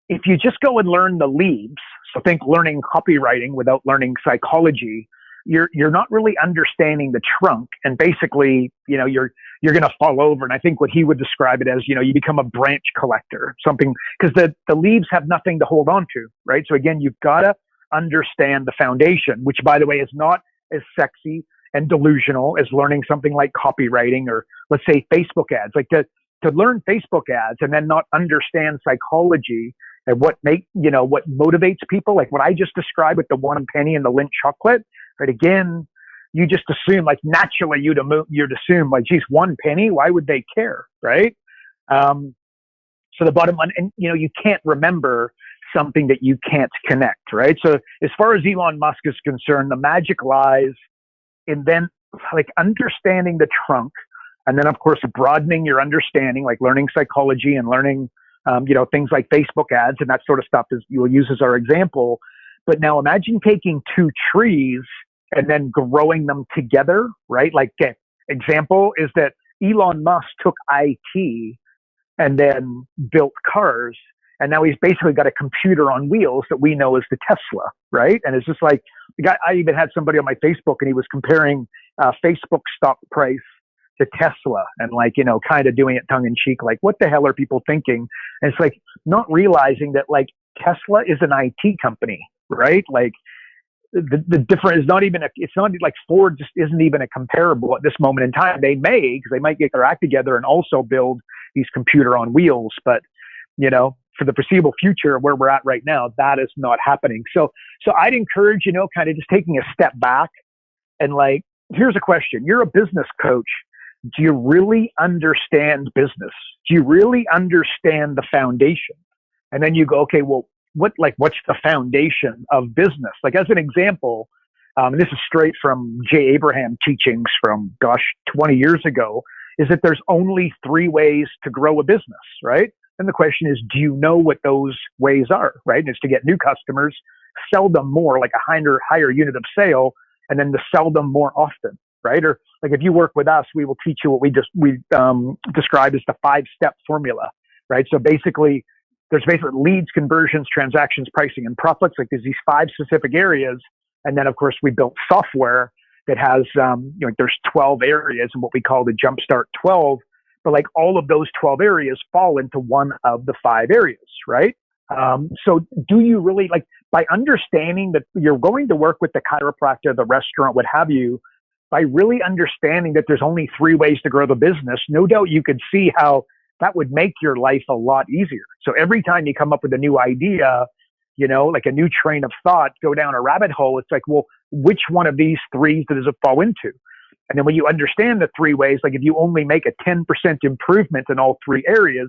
if you just go and learn the leaves, so think learning copywriting without learning psychology, you're not really understanding the trunk, and basically, you're going to fall over. And I think what he would describe it as, you become a branch collector, something, because the leaves have nothing to hold on to, right? So again, you've got to understand the foundation, which, by the way, is not as sexy and delusional as learning something like copywriting, or let's say Facebook ads. Like to learn Facebook ads and then not understand psychology and what motivates people, like what I just described with the 1 penny and the Lindt chocolate, right? Again, you just assume, like, naturally you'd assume, like, geez, 1 penny, why would they care, right? So the bottom line, and you can't remember something that you can't connect, right? So as far as Elon Musk is concerned, the magic lies in then, like, understanding the trunk, and then, of course, broadening your understanding, like learning psychology and learning things like Facebook ads and that sort of stuff, is you'll use as our example. But now imagine taking 2 trees and then growing them together, right? Like, example is that Elon Musk took IT and then built cars, and now he's basically got a computer on wheels that we know as the Tesla, right? And it's just like, I even had somebody on my Facebook, and he was comparing Facebook stock price to Tesla, and like, kind of doing it tongue in cheek, like, what the hell are people thinking? And it's like, not realizing that, like, Tesla is an IT company, right? Like, the difference is it's not like Ford just isn't even a comparable at this moment in time. They may, because they might get their act together and also build these computer on wheels, but for the foreseeable future, where we're at right now, that is not happening. So I'd encourage, kind of just taking a step back, and like, here's a question. You're a business coach. Do you really understand business? Do you really understand the foundation? And then you go, okay, well, what's the foundation of business? Like, as an example, and this is straight from Jay Abraham teachings from, 20 years ago, is that there's only 3 ways to grow a business, right? And the question is, do you know what those ways are, right? And it's to get new customers, sell them more, like a higher unit of sale, and then to sell them more often, right? Or like if you work with us, we will teach you what we describe as the 5-step formula, right? So basically, there's basically leads, conversions, transactions, pricing, and profits. Like there's these 5 specific areas, and then of course we built software that has there's 12 areas in what we call the Jumpstart 12. But like all of those 12 areas fall into one of the 5 areas, right? So do you really, like, by understanding that you're going to work with the chiropractor, the restaurant, what have you, by really understanding that there's only 3 ways to grow the business, no doubt you could see how that would make your life a lot easier. So every time you come up with a new idea, like a new train of thought, go down a rabbit hole, it's like, well, which one of these 3 does it fall into? And then when you understand the 3 ways, like if you only make a 10% improvement in all 3 areas,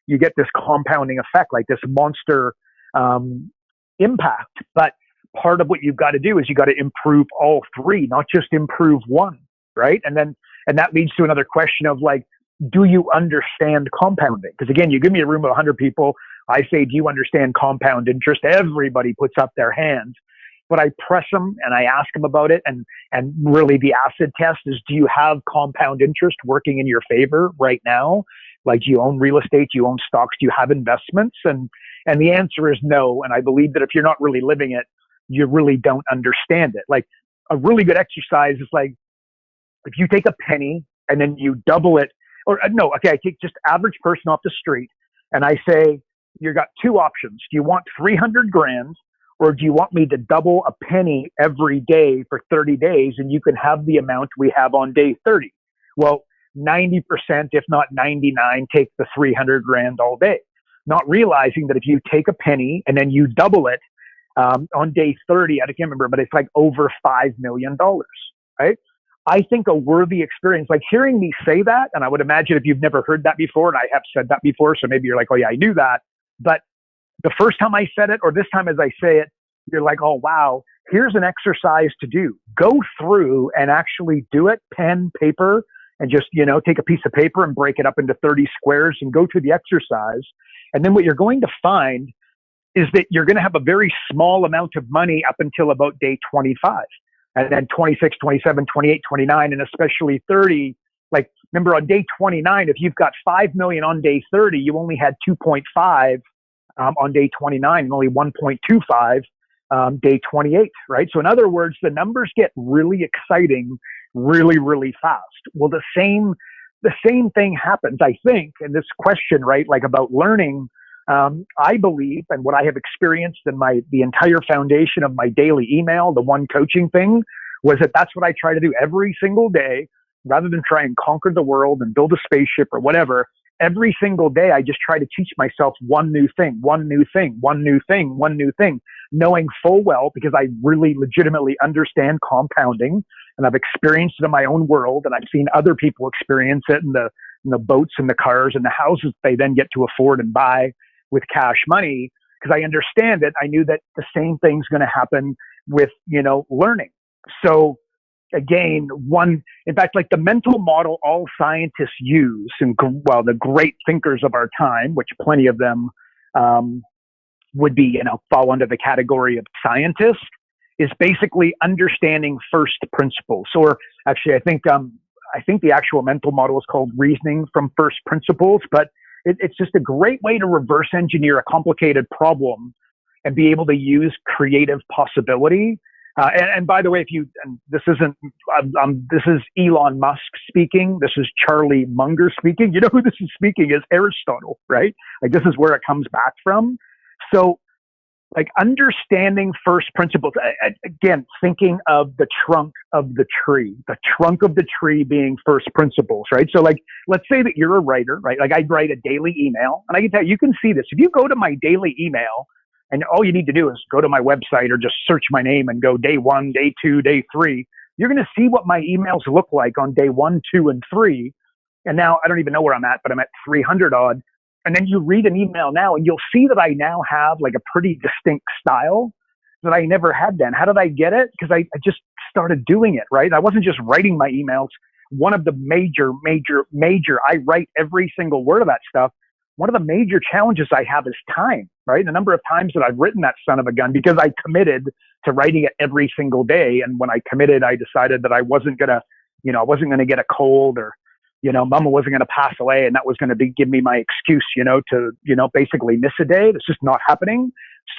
you get this compounding effect, like this monster impact. But part of what you've got to do is you got to improve all 3, not just improve one, right? And that leads to another question of like, do you understand compounding? Because again, you give me a room of 100 people, I say, do you understand compound interest? Everybody puts up their hands. But I press them and I ask them about it. And really the acid test is, do you have compound interest working in your favor right now? Like, do you own real estate? Do you own stocks? Do you have investments? And the answer is no. And I believe that if you're not really living it, you really don't understand it. Like a really good exercise is like, if you take a penny and then you double it, or no, okay, I take just average person off the street and I say, you got 2 options. Do you want 300 grand? Or do you want me to double a penny every day for 30 days and you can have the amount we have on day 30? Well, 90%, if not 99, take the 300 grand all day. Not realizing that if you take a penny and then you double it on day 30, I can't remember, but it's like over $5 million, right? I think a worthy experience, like hearing me say that, and I would imagine if you've never heard that before, and I have said that before, so maybe you're like, oh yeah, I knew that. But the first time I said it, or this time as I say it, you're like, oh, wow, here's an exercise to do. Go through and actually do it, pen, paper, and just, take a piece of paper and break it up into 30 squares and go through the exercise. And then what you're going to find is that you're going to have a very small amount of money up until about day 25. And then 26, 27, 28, 29, and especially 30. Like, remember on day 29, if you've got 5 million on day 30, you only had 2.5 on day 29 and only 1.25 day 28, right? So in other words, the numbers get really exciting really, really fast. Well, the same thing happens, I think, in this question, right? Like about learning, I believe, and what I have experienced in the entire foundation of my daily email, the one coaching thing, was that's what I try to do every single day, rather than try and conquer the world and build a spaceship or whatever. Every single day, I just try to teach myself one new thing, knowing full well, because I really legitimately understand compounding and I've experienced it in my own world and I've seen other people experience it in the boats and the cars and the houses they then get to afford and buy with cash money. Because I understand it. I knew that the same thing's going to happen with, learning. So again, in fact, like the mental model all scientists use, and the great thinkers of our time, which plenty of them would be, fall under the category of scientists, is basically understanding first principles. Or actually, I think the actual mental model is called reasoning from first principles, but it's just a great way to reverse engineer a complicated problem and be able to use creative possibility. And by the way, this is Elon Musk speaking. This is Charlie Munger speaking. You know who this is speaking is Aristotle, right? Like this is where it comes back from. So like understanding first principles, again, thinking of the trunk of the tree being first principles, right? So like, let's say that you're a writer, right? Like I write a daily email and I can tell you can see this. If you go to my daily email, and all you need to do is go to my website or just search my name and go day 1, day 2, day 3. You're going to see what my emails look like on day 1, 2, and 3. And now I don't even know where I'm at, but I'm at 300 odd. And then you read an email now and you'll see that I now have like a pretty distinct style that I never had then. How did I get it? Because I just started doing it, right? I wasn't just writing my emails. One of the major, I write every single word of that stuff. one of the major challenges I have is time, right? The number of times that I've written that son of a gun because I committed to writing it every single day. And when I committed, I decided that I wasn't going to get a cold, or, mama wasn't going to pass away. And that was going to give me my excuse, to, basically miss a day. That's just not happening.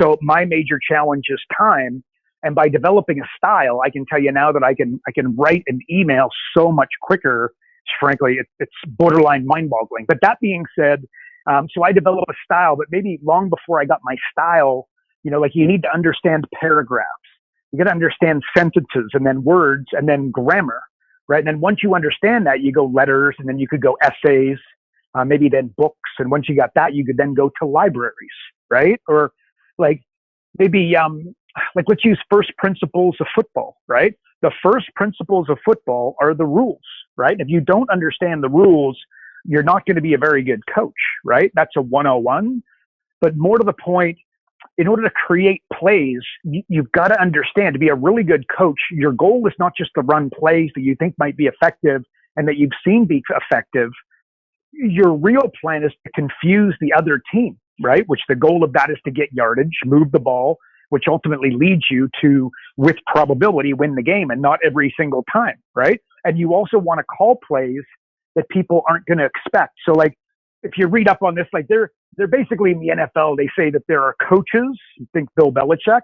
So my major challenge is time. And by developing a style, I can tell you now that I can write an email so much quicker. Frankly, it's borderline mind-boggling. But that being said, so I developed a style, but maybe long before I got my style, like you need to understand paragraphs. You got to understand sentences and then words and then grammar, right? And then once you understand that, you go letters, and then you could go essays, maybe then books. And once you got that, you could then go to libraries, right? Or like maybe, like let's use first principles of football, right? The first principles of football are the rules, right? If you don't understand the rules, you're not going to be a very good coach, right? That's a 101. But more to the point, in order to create plays, you've got to understand, to be a really good coach, your goal is not just to run plays that you think might be effective and that you've seen be effective. Your real plan is to confuse the other team, right? Which the goal of that is to get yardage, move the ball, which ultimately leads you to, with probability, win the game, and not every single time, right? And you also want to call plays that people aren't going to expect. So like, if you read up on this, like they're basically in the NFL, they say that there are coaches, think Bill Belichick,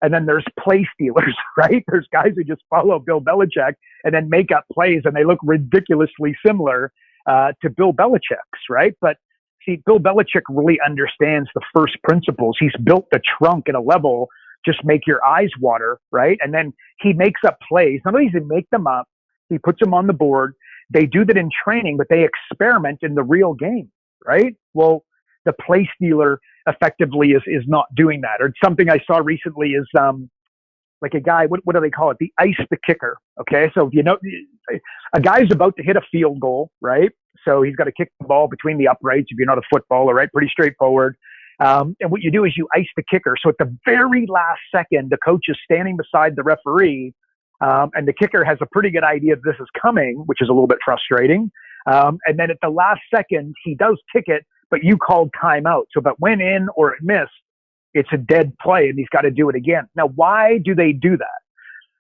and then there's play stealers, right? There's guys who just follow Bill Belichick and then make up plays, and they look ridiculously similar to Bill Belichick's, right? But see, Bill Belichick really understands the first principles. He's built the trunk at a level, just make your eyes water, right? And then he makes up plays. Not only does he make them up, he puts them on the board. They do that in training, but they experiment in the real game, right? Well, the play stealer effectively is not doing that. Or something I saw recently is like a guy, what do they call it? The ice the kicker. Okay. So, a guy's about to hit a field goal, right? So he's got to kick the ball between the uprights if you're not a footballer, right? Pretty straightforward. And what you do is you ice the kicker. So at the very last second, the coach is standing beside the referee, and the kicker has a pretty good idea that this is coming, which is a little bit frustrating. And then at the last second, he does kick it, but you called timeout. So if it went in or it missed, it's a dead play, and he's got to do it again. Now, why do they do that?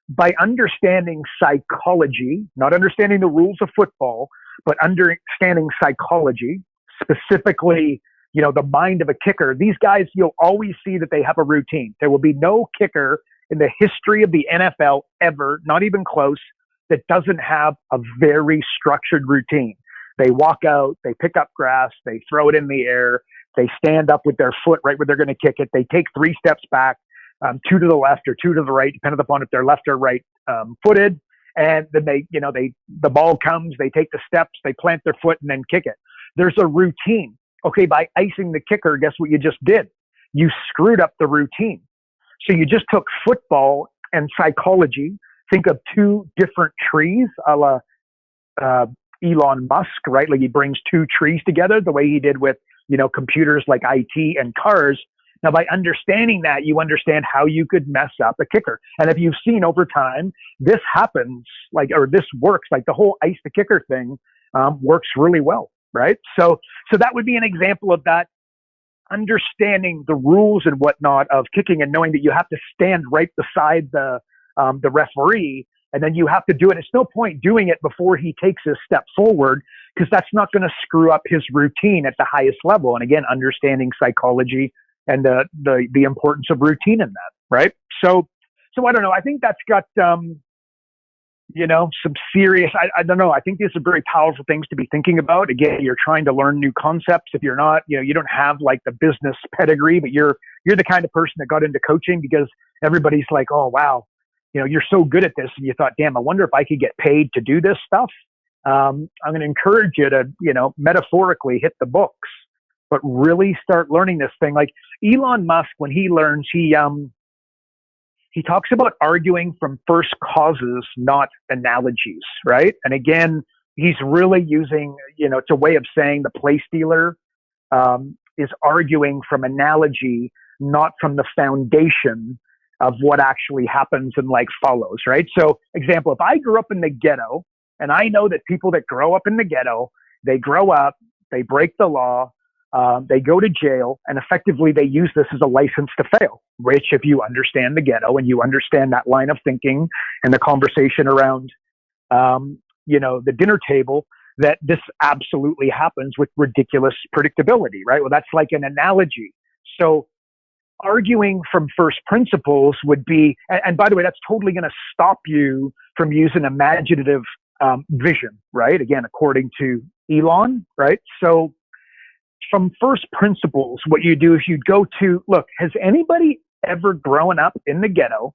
By understanding psychology, not understanding the rules of football, but understanding psychology, specifically, the mind of a kicker. These guys, you'll always see that they have a routine. There will be no kicker in the history of the NFL ever, not even close, that doesn't have a very structured routine. They walk out, they pick up grass, they throw it in the air, they stand up with their foot right where they're going to kick it. They take 3 steps back, 2 to the left or 2 to the right, depending upon if they're left or right footed. And then the ball comes, they take the steps, they plant their foot and then kick it. There's a routine. Okay, by icing the kicker, guess what you just did? You screwed up the routine. So you just took football and psychology. Think of 2 different trees, a la Elon Musk, right? Like he brings 2 trees together the way he did with, computers like IT and cars. Now, by understanding that, you understand how you could mess up a kicker. And if you've seen over time, this happens, or this works, like the whole ice the kicker thing works really well, right? So that would be an example of that, understanding the rules and whatnot of kicking and knowing that you have to stand right beside the referee, and then you have to do it. It's no point doing it before he takes a step forward, because that's not going to screw up his routine at the highest level. And again, understanding psychology and the importance of routine in that, right? So I don't know. I think that's got some serious. I don't know. I think these are very powerful things to be thinking about. Again, you're trying to learn new concepts. If you're not, you don't have like the business pedigree, but you're the kind of person that got into coaching because everybody's like, oh wow, you're so good at this, and you thought, damn, I wonder if I could get paid to do this stuff. I'm going to encourage you to, metaphorically hit the books, but really start learning this thing. Like Elon Musk, when he learns, he talks about arguing from first causes, not analogies, right? And again, he's really using, it's a way of saying the play stealer is arguing from analogy, not from the foundation of what actually happens and follows, right? So example, if I grew up in the ghetto, and I know that people that grow up in the ghetto, they grow up, they break the law, They go to jail, and effectively they use this as a license to fail, which if you understand the ghetto and you understand that line of thinking and the conversation around, the dinner table, that this absolutely happens with ridiculous predictability, right? Well, that's like an analogy. So arguing from first principles would be, and by the way, that's totally going to stop you from using imaginative vision, right? Again, according to Elon, right? So from first principles, what you do is you go to, look, has anybody ever grown up in the ghetto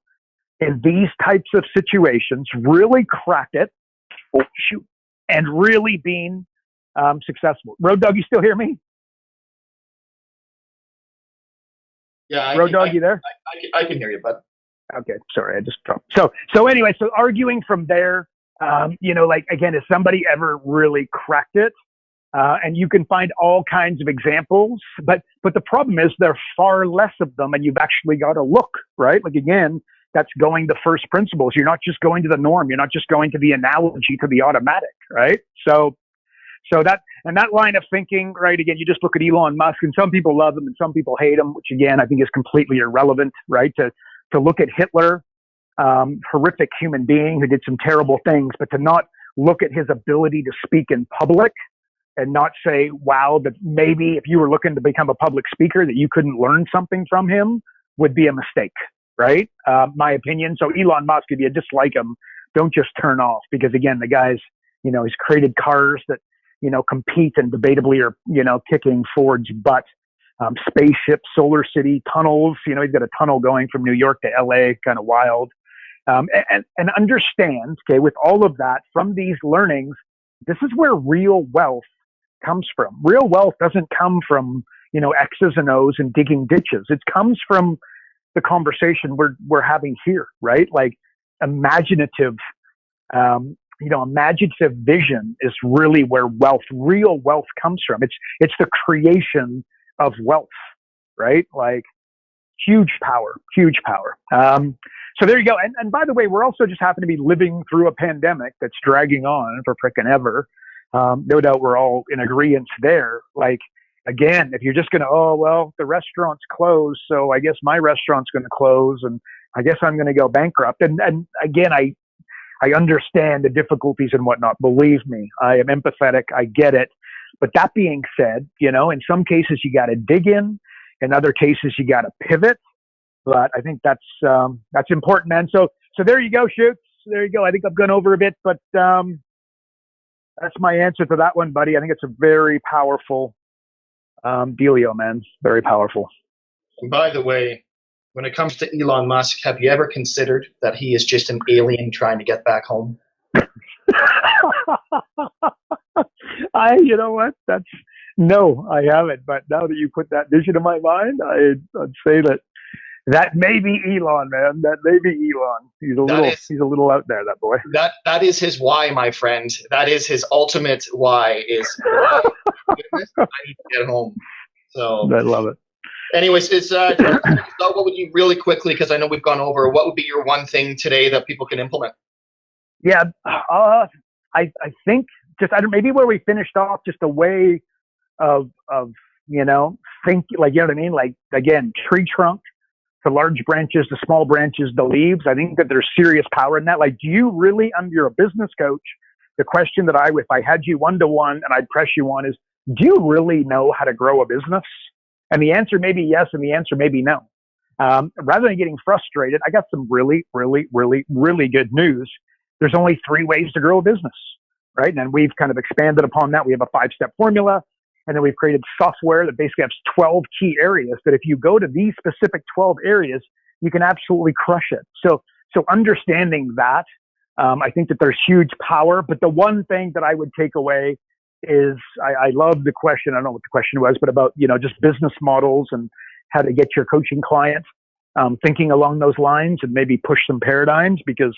in these types of situations, really cracked it, and really been successful? Road Dog, you still hear me?
Yeah,
Road Dog, you there?
I can hear you, bud.
Okay, sorry, I just dropped. So anyway, so arguing from there, again, has somebody ever really cracked it? And you can find all kinds of examples, but the problem is there are far less of them, and you've actually got to look, right? Like, again, that's going to first principles. You're not just going to the norm. You're not just going to the analogy, to the automatic, right? So that line of thinking, right? Again, you just look at Elon Musk, and some people love him and some people hate him, which again, I think is completely irrelevant, right? To look at Hitler, horrific human being who did some terrible things, but to not look at his ability to speak in public and not say, wow, that maybe if you were looking to become a public speaker that you couldn't learn something from him would be a mistake, right? My opinion. So Elon Musk, if you dislike him, don't just turn off, because again, the guy's, he's created cars that, compete and debatably are, kicking Ford's butt. Spaceships, solar city, tunnels, he's got a tunnel going from New York to LA, kind of wild. And understand, okay, with all of that, from these learnings, this is where real wealth comes from. Real wealth doesn't come from, X's and O's and digging ditches. It comes from the conversation we're having here, right? Like imaginative vision is really where real wealth comes from. It's the creation of wealth, right? Like huge power. So there you go. And by the way, we're also just happen to be living through a pandemic that's dragging on for frickin' ever. No doubt we're all in agreement there. Like, again, if you're just going to, the restaurant's closed, so I guess my restaurant's going to close, and I guess I'm going to go bankrupt. And again, I understand the difficulties and whatnot. Believe me, I am empathetic. I get it. But that being said, in some cases you got to dig in other cases you got to pivot. But I think that's important, man. So there you go, Shoots. There you go. I think I've gone over a bit, but that's my answer to that one, buddy. I think it's a very powerful dealio, man. Very powerful.
And by the way, when it comes to Elon Musk, have you ever considered that he is just an alien trying to get back home?
You know what? No, I haven't. But now that you put that vision in my mind, I'd say that may be Elon, man. That may be Elon. He's a little out there, that boy.
That is his why, my friend. That is his ultimate why. I need to get home. So
I love it.
Anyways, what would you really quickly, because I know we've gone over, what would be your one thing today that people can implement?
Yeah, I think maybe where we finished off, just a way of think, like, you know what I mean? Like, again, tree trunk to large branches to small branches to leaves. I think that there's serious power in that. Like, do you really, you're a business coach, the question that if I had you one-to-one and I'd press you on is, do you really know how to grow a business? And the answer may be yes, and the answer may be no. Rather than getting frustrated, I got some really, really, really, really good news. There's only 3 ways to grow a business, right? And we've kind of expanded upon that. We have a 5-step formula, and then we've created software that basically has 12 key areas that if you go to these specific 12 areas, you can absolutely crush it. So understanding that, I think that there's huge power. But the one thing that I would take away is I love the question. I don't know what the question was, but about, just business models and how to get your coaching clients thinking along those lines and maybe push some paradigms, because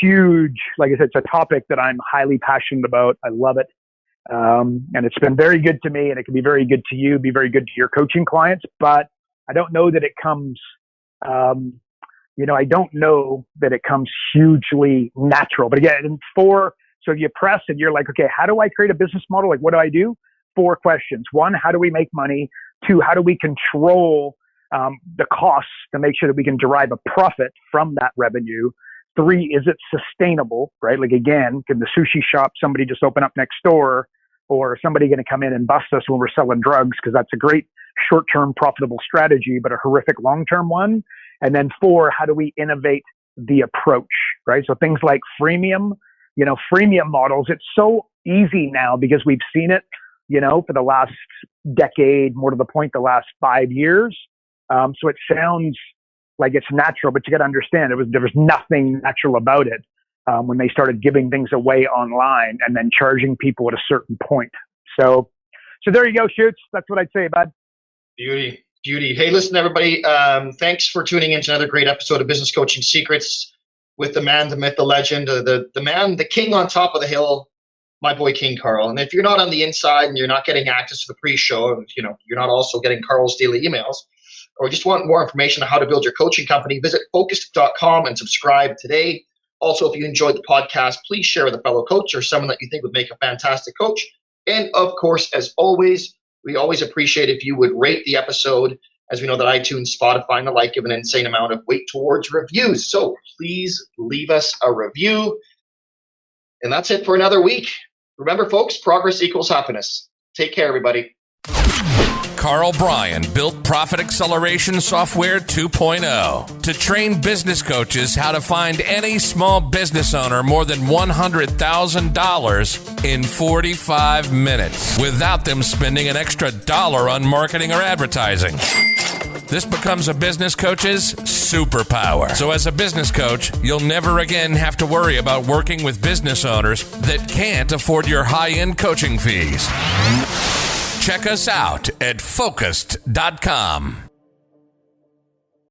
huge, like I said, it's a topic that I'm highly passionate about. I love it. And it's been very good to me, and it can be very good to you, be very good to your coaching clients, but I don't know that it comes, I don't know that it comes hugely natural. But again, so you press and you're like, okay, how do I create a business model? Like, what do I do? 4 questions. 1, how do we make money? 2, how do we control the costs to make sure that we can derive a profit from that revenue? 3, is it sustainable, right? Like, again, can the sushi shop, somebody just open up next door, or somebody going to come in and bust us when we're selling drugs? Because that's a great short-term profitable strategy, but a horrific long-term one. And then 4, how do we innovate the approach, right? So things like freemium, freemium models, it's so easy now because we've seen it, for the last decade, more to the point, the last 5 years. So it sounds like it's natural, but you got to understand there was nothing natural about it when they started giving things away online and then charging people at a certain point. So there you go, Shoots. That's what I'd say, bud.
Beauty. Hey, listen, everybody. Thanks for tuning in to another great episode of Business Coaching Secrets with the man, the myth, the legend, the man, the king on top of the hill, my boy King Karl. And if you're not on the inside and you're not getting access to the pre-show, you're not also getting Karl's daily emails, or just want more information on how to build your coaching company, visit focused.com and subscribe today. Also, if you enjoyed the podcast, please share with a fellow coach or someone that you think would make a fantastic coach. And of course, as always, we always appreciate if you would rate the episode, as we know that iTunes, Spotify, and the like give an insane amount of weight towards reviews. So please leave us a review. And that's it for another week. Remember, folks, progress equals happiness. Take care, everybody.
Karl Bryan built Profit Acceleration Software 2.0 to train business coaches how to find any small business owner more than $100,000 in 45 minutes without them spending an extra $1 on marketing or advertising. This becomes a business coach's superpower. So as a business coach, you'll never again have to worry about working with business owners that can't afford your high-end coaching fees. Check us out at focused.com.